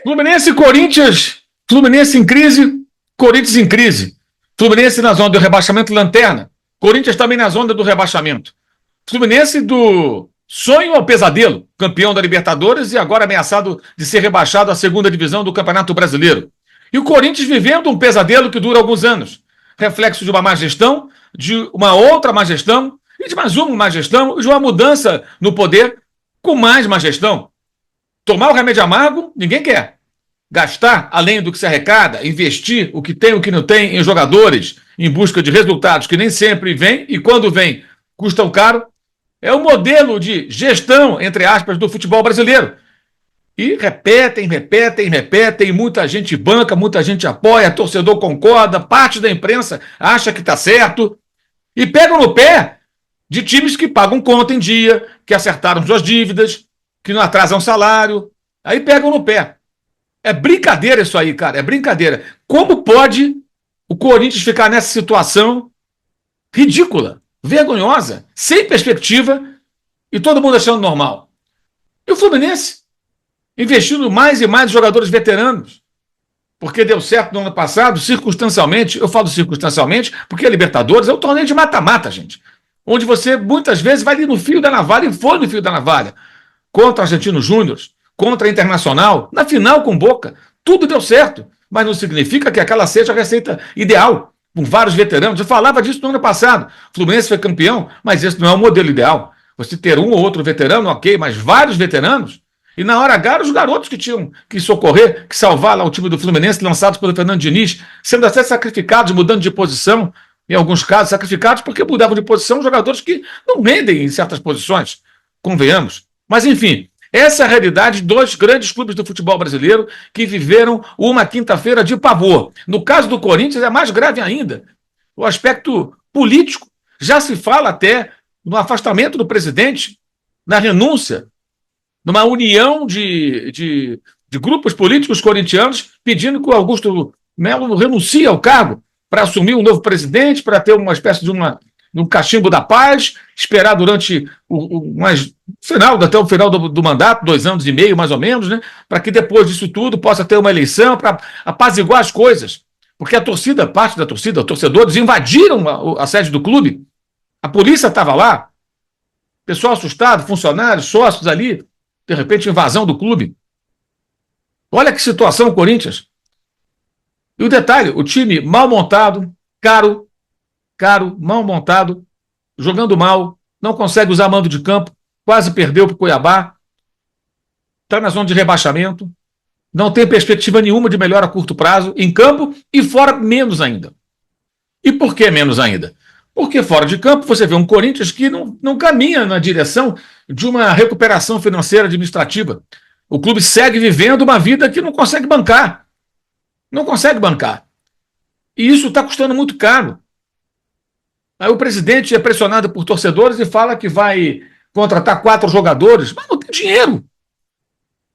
Fluminense e Corinthians. Fluminense em crise, Corinthians em crise. Fluminense na zona do rebaixamento, lanterna. Corinthians também na zona do rebaixamento. Fluminense do sonho ao pesadelo, campeão da Libertadores e agora ameaçado de ser rebaixado à segunda divisão do Campeonato Brasileiro. E o Corinthians vivendo um pesadelo que dura alguns anos. Reflexo de uma má gestão, de uma outra má gestão, e de mais uma má gestão, de uma mudança no poder com mais má gestão. Tomar o remédio amargo, ninguém quer. Gastar além do que se arrecada, investir o que tem e o que não tem em jogadores, em busca de resultados que nem sempre vêm, e quando vêm, custam caro, é o modelo de gestão, entre aspas, do futebol brasileiro. E repetem, muita gente banca, muita gente apoia, torcedor concorda, parte da imprensa acha que está certo, e pegam no pé de times que pagam conta em dia, que acertaram suas dívidas, que não atrasam salário, aí pegam no pé. É brincadeira isso aí, cara, é brincadeira. Como pode o Corinthians ficar nessa situação ridícula, vergonhosa, sem perspectiva, e todo mundo achando normal? E o Fluminense investindo mais e mais jogadores veteranos, porque deu certo no ano passado, circunstancialmente. Eu falo circunstancialmente porque a Libertadores é um torneio de mata-mata, gente, onde você muitas vezes vai ali no fio da navalha, e foi no fio da navalha, contra o Argentino Júnior, contra a Internacional, na final com Boca, tudo deu certo, mas não significa que aquela seja a receita ideal, com vários veteranos. Eu falava disso no ano passado, o Fluminense foi campeão, mas esse não é o modelo ideal. Você ter um ou outro veterano, ok, mas vários veteranos, e na hora H, os garotos que tinham que socorrer, que salvar lá o time do Fluminense, lançados pelo Fernando Diniz, sendo até sacrificados, mudando de posição, em alguns casos sacrificados porque mudavam de posição jogadores que não rendem em certas posições, convenhamos. Mas, enfim, essa é a realidade de dois grandes clubes do futebol brasileiro que viveram uma quinta-feira de pavor. No caso do Corinthians é mais grave ainda. O aspecto político, já se fala até no afastamento do presidente, na renúncia, numa união de grupos políticos corintianos pedindo que o Augusto Melo renuncie ao cargo para assumir um novo presidente, para ter uma espécie de um cachimbo da paz, esperar durante até o final do mandato, 2 anos e meio mais ou menos, né, para que depois disso tudo possa ter uma eleição para apaziguar as coisas. Porque a torcida, parte da torcida, os torcedores invadiram a sede do clube, a polícia estava lá, pessoal assustado, funcionários, sócios ali, de repente invasão do clube. Olha que situação o Corinthians. E o detalhe, o time mal montado, caro, mal montado, jogando mal, não consegue usar mando de campo, quase perdeu para o Cuiabá, está na zona de rebaixamento, não tem perspectiva nenhuma de melhora a curto prazo, em campo e fora menos ainda. E por que menos ainda? Porque fora de campo você vê um Corinthians que não caminha na direção de uma recuperação financeira administrativa. O clube segue vivendo uma vida que não consegue bancar. Não consegue bancar. E isso está custando muito caro. Aí o presidente é pressionado por torcedores e fala que vai contratar 4 jogadores, mas não tem dinheiro.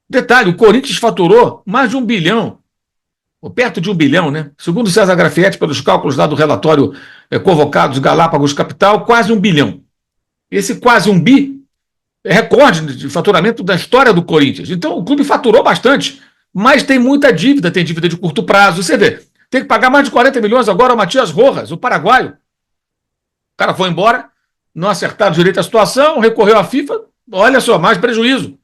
Detalhe, o Corinthians faturou mais de 1 bilhão, ou perto de 1 bilhão, né? Segundo o César Grafietti, pelos cálculos lá do relatório convocados Galápagos Capital, quase 1 bilhão. Esse quase 1 bi é recorde de faturamento da história do Corinthians. Então o clube faturou bastante, mas tem muita dívida, tem dívida de curto prazo. Você vê, tem que pagar mais de 40 milhões agora ao Matias Rojas, o paraguaio. O cara foi embora, não acertaram direito a situação, recorreu à FIFA, olha só, mais prejuízo.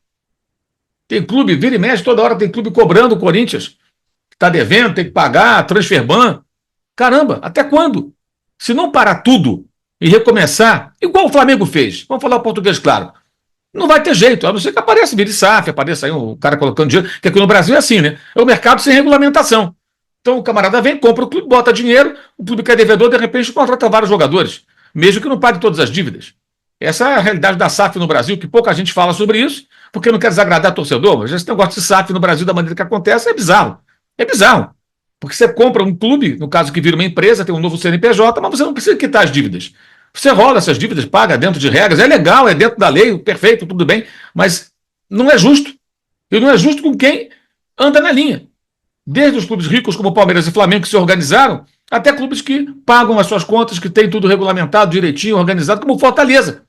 Tem clube, vira e mexe, toda hora tem clube cobrando o Corinthians. Está devendo, tem que pagar, transferban. Caramba, até quando? Se não parar tudo e recomeçar, igual o Flamengo fez, vamos falar o português claro, não vai ter jeito, a não ser que apareça vire SAF, apareça aí um cara colocando dinheiro, que aqui no Brasil é assim, né? É o mercado sem regulamentação. Então o camarada vem, compra o clube, bota dinheiro, o clube que é devedor, de repente contrata vários jogadores, mesmo que não pague todas as dívidas. Essa é a realidade da SAF no Brasil, que pouca gente fala sobre isso, porque não quer desagradar torcedor, mas esse negócio de SAF no Brasil da maneira que acontece é bizarro. É bizarro. Porque você compra um clube, no caso que vira uma empresa, tem um novo CNPJ, mas você não precisa quitar as dívidas. Você rola essas dívidas, paga dentro de regras, é legal, é dentro da lei, perfeito, tudo bem, mas não é justo. E não é justo com quem anda na linha. Desde os clubes ricos como Palmeiras e Flamengo que se organizaram, até clubes que pagam as suas contas, que têm tudo regulamentado, direitinho, organizado, como o Fortaleza,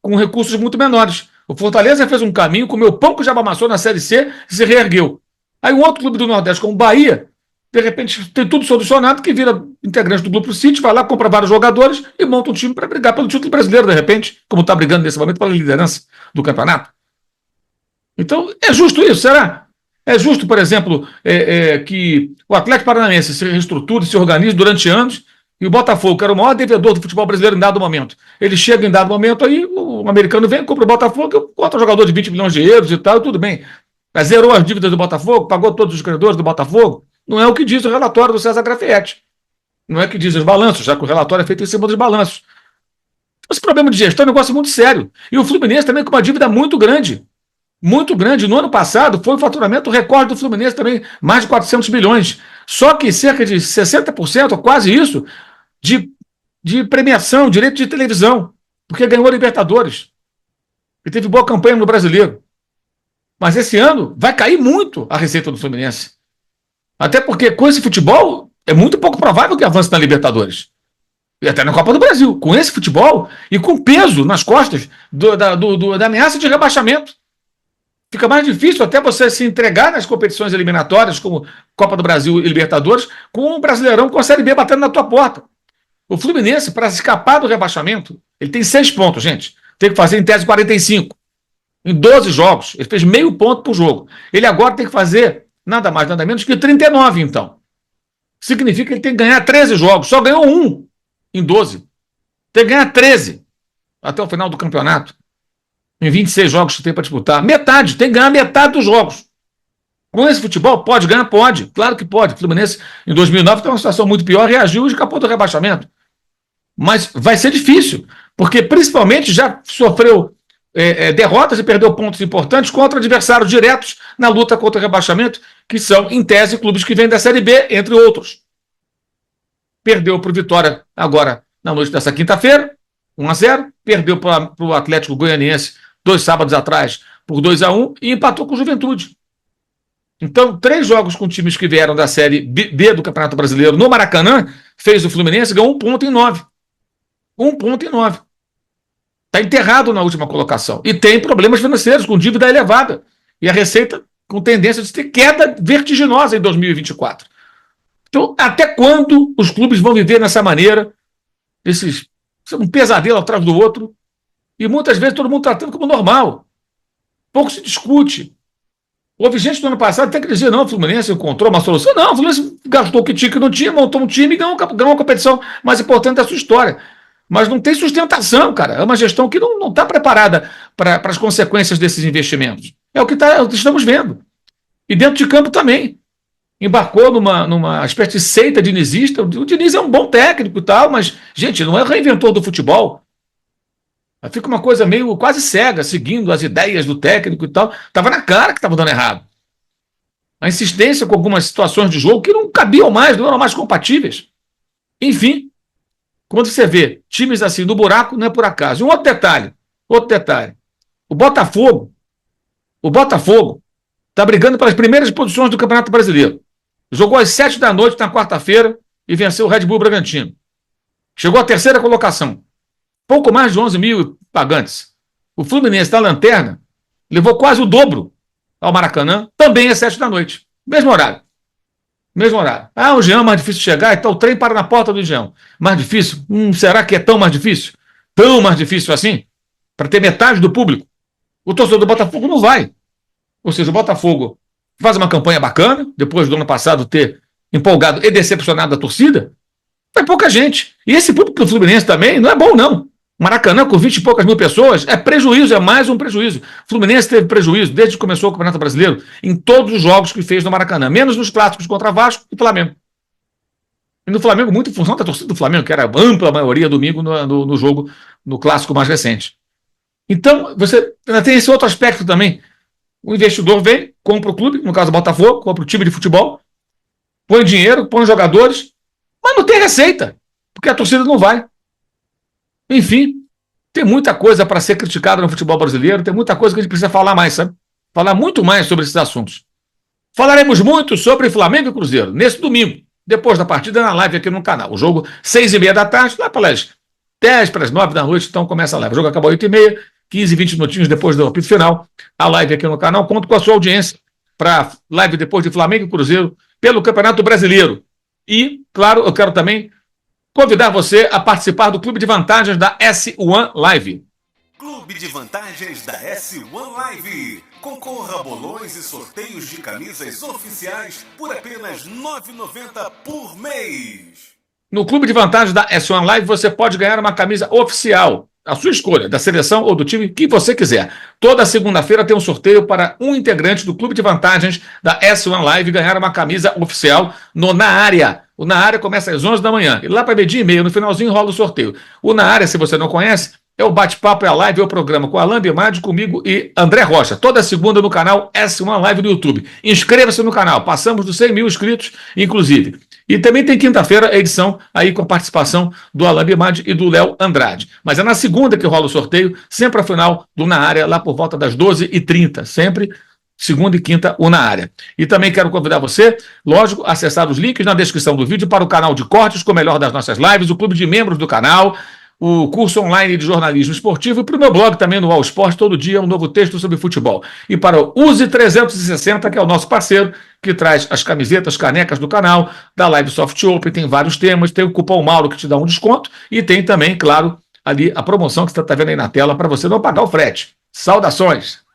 com recursos muito menores. O Fortaleza fez um caminho, comeu pão que já amassou na Série C e se reergueu. Aí um outro clube do Nordeste, como o Bahia, de repente tem tudo solucionado, que vira integrante do Grupo City, vai lá, compra vários jogadores e monta um time para brigar pelo título brasileiro, de repente, como está brigando nesse momento pela liderança do campeonato. Então, é justo isso, será? É justo, por exemplo, que o Atlético Paranaense se reestruture, se organize durante anos, e o Botafogo, que era o maior devedor do futebol brasileiro em dado momento. Ele chega em dado momento, aí o americano vem, compra o Botafogo, bota um jogador de 20 milhões de euros e tal, tudo bem. Mas zerou as dívidas do Botafogo, pagou todos os credores do Botafogo. Não é o que diz o relatório do César Grafietti. Não é o que diz os balanços, já que o relatório é feito em cima dos balanços. Esse problema de gestão é um negócio muito sério. E o Fluminense também com uma dívida muito grande. Muito grande. No ano passado, foi o faturamento recorde do Fluminense também, mais de 400 milhões. Só que cerca de 60%, ou quase isso, de premiação, direito de televisão, porque ganhou a Libertadores. E teve boa campanha no Brasileiro. Mas esse ano vai cair muito a receita do Fluminense. Até porque com esse futebol é muito pouco provável que avance na Libertadores. E até na Copa do Brasil. Com esse futebol e com peso nas costas da ameaça de rebaixamento. Fica mais difícil até você se entregar nas competições eliminatórias, como Copa do Brasil e Libertadores, com um Brasileirão com a Série B batendo na tua porta. O Fluminense, para escapar do rebaixamento, ele tem 6 pontos, gente. Tem que fazer em tese 45. Em 12 jogos. Ele fez meio ponto por jogo. Ele agora tem que fazer nada mais, nada menos que 39, então. Significa que ele tem que ganhar 13 jogos. Só ganhou 1 em 12. Tem que ganhar 13 até o final do campeonato. Em 26 jogos que tem para disputar. Metade. Tem que ganhar metade dos jogos. Com esse futebol, pode ganhar? Pode. Claro que pode. O Fluminense, em 2009, tem uma situação muito pior, reagiu e escapou do rebaixamento. Mas vai ser difícil, porque principalmente já sofreu derrotas e perdeu pontos importantes contra adversários diretos na luta contra o rebaixamento, que são, em tese, clubes que vêm da Série B, entre outros. Perdeu para o Vitória agora na noite dessa quinta-feira, 1-0, perdeu para o Atlético Goianiense 2 sábados atrás por 2-1 e empatou com o Juventude. Então, 3 jogos com times que vieram da Série B do Campeonato Brasileiro no Maracanã, fez o Fluminense, ganhou 1 ponto em 9. 1 ponto em 9. Está enterrado na última colocação. E tem problemas financeiros, com dívida elevada. E a Receita com tendência de ter queda vertiginosa em 2024. Então, até quando os clubes vão viver nessa maneira, um pesadelo atrás do outro, e muitas vezes todo mundo tratando como normal. Pouco se discute. Houve gente no ano passado até que dizia, não, o Fluminense encontrou uma solução. Não, o Fluminense gastou o que tinha, que não tinha, montou um time e ganhou uma competição mais importante da sua história. Mas não tem sustentação, cara. É uma gestão que não está preparada para as consequências desses investimentos. É o que estamos vendo. E dentro de campo também. Embarcou numa espécie de seita dinizista. O Diniz é um bom técnico e tal, mas, gente, não é o reinventor do futebol. Fica uma coisa meio quase cega, seguindo as ideias do técnico e tal. Estava na cara que estava dando errado. A insistência com algumas situações de jogo que não cabiam mais, não eram mais compatíveis. Enfim, quando você vê times assim no buraco, não é por acaso. E um outro detalhe. O Botafogo está brigando pelas primeiras posições do Campeonato Brasileiro. Jogou às 7 da noite na quarta-feira e venceu o Red Bull Bragantino. Chegou à 3ª colocação. Pouco mais de 11 mil pagantes. O Fluminense da lanterna levou quase o dobro ao Maracanã, também às 7 da noite. Mesmo horário. Ah, o Engenhão é mais difícil de chegar, então o trem para na porta do Engenhão. Mais difícil? Será que é tão mais difícil? Tão mais difícil assim? Para ter metade do público? O torcedor do Botafogo não vai. Ou seja, o Botafogo faz uma campanha bacana, depois do ano passado ter empolgado e decepcionado a torcida, vai pouca gente. E esse público do Fluminense também não é bom, não. Maracanã, com 20 e poucas mil pessoas, é prejuízo, é mais um prejuízo. O Fluminense teve prejuízo desde que começou o Campeonato Brasileiro em todos os jogos que fez no Maracanã, menos nos clássicos contra Vasco e Flamengo. E no Flamengo, muito em função da torcida do Flamengo, que era a ampla maioria domingo no jogo, no clássico mais recente. Então, você ainda tem esse outro aspecto também. O investidor vem, compra o clube, no caso do Botafogo, compra o time de futebol, põe dinheiro, põe jogadores, mas não tem receita, porque a torcida não vai. Enfim, tem muita coisa para ser criticada no futebol brasileiro, tem muita coisa que a gente precisa falar mais, sabe? Falar muito mais sobre esses assuntos. Falaremos muito sobre Flamengo e Cruzeiro, nesse domingo, depois da partida, na live aqui no canal. O jogo, 6h30 da tarde, lá pelas 10 para as 9 da noite, então começa a live. O jogo acabou às 8h30, 15, 20 minutinhos depois do apito final, a live aqui no canal. Conto com a sua audiência. para a live depois de Flamengo e Cruzeiro pelo Campeonato Brasileiro. E, claro, eu quero também convidar você a participar do Clube de Vantagens da S1 Live. Clube de Vantagens da S1 Live. Concorra a bolões e sorteios de camisas oficiais por apenas R$ 9,90 por mês. No Clube de Vantagens da S1 Live você pode ganhar uma camisa oficial, a sua escolha, da seleção ou do time que você quiser. Toda segunda-feira tem um sorteio para um integrante do Clube de Vantagens da S1 Live ganhar uma camisa oficial no Na Área. O Na Área começa às 11 da manhã e lá para meio-dia e meia, no finalzinho, rola o sorteio. O Na Área, se você não conhece, é o bate-papo, é a live, é o programa com Alain Biemadi, comigo e André Rocha. Toda segunda no canal S1 Live no YouTube. Inscreva-se no canal, passamos dos 100 mil inscritos, inclusive. E também tem quinta-feira a edição aí com a participação do Alain Biemadi e do Léo Andrade. Mas é na segunda que rola o sorteio, sempre ao final do Na Área, lá por volta das 12h30. Sempre segunda e quinta, o Na Área. E também quero convidar você, lógico, a acessar os links na descrição do vídeo para o canal de cortes com o melhor das nossas lives, o clube de membros do canal, o curso online de jornalismo esportivo e para o meu blog também no All Sport, todo dia um novo texto sobre futebol. E para o Use 360, que é o nosso parceiro, que traz as camisetas, canecas do canal, da Live Soft Open, tem vários temas, tem o cupom Mauro que te dá um desconto e tem também, claro, ali a promoção que você está vendo aí na tela para você não pagar o frete. Saudações!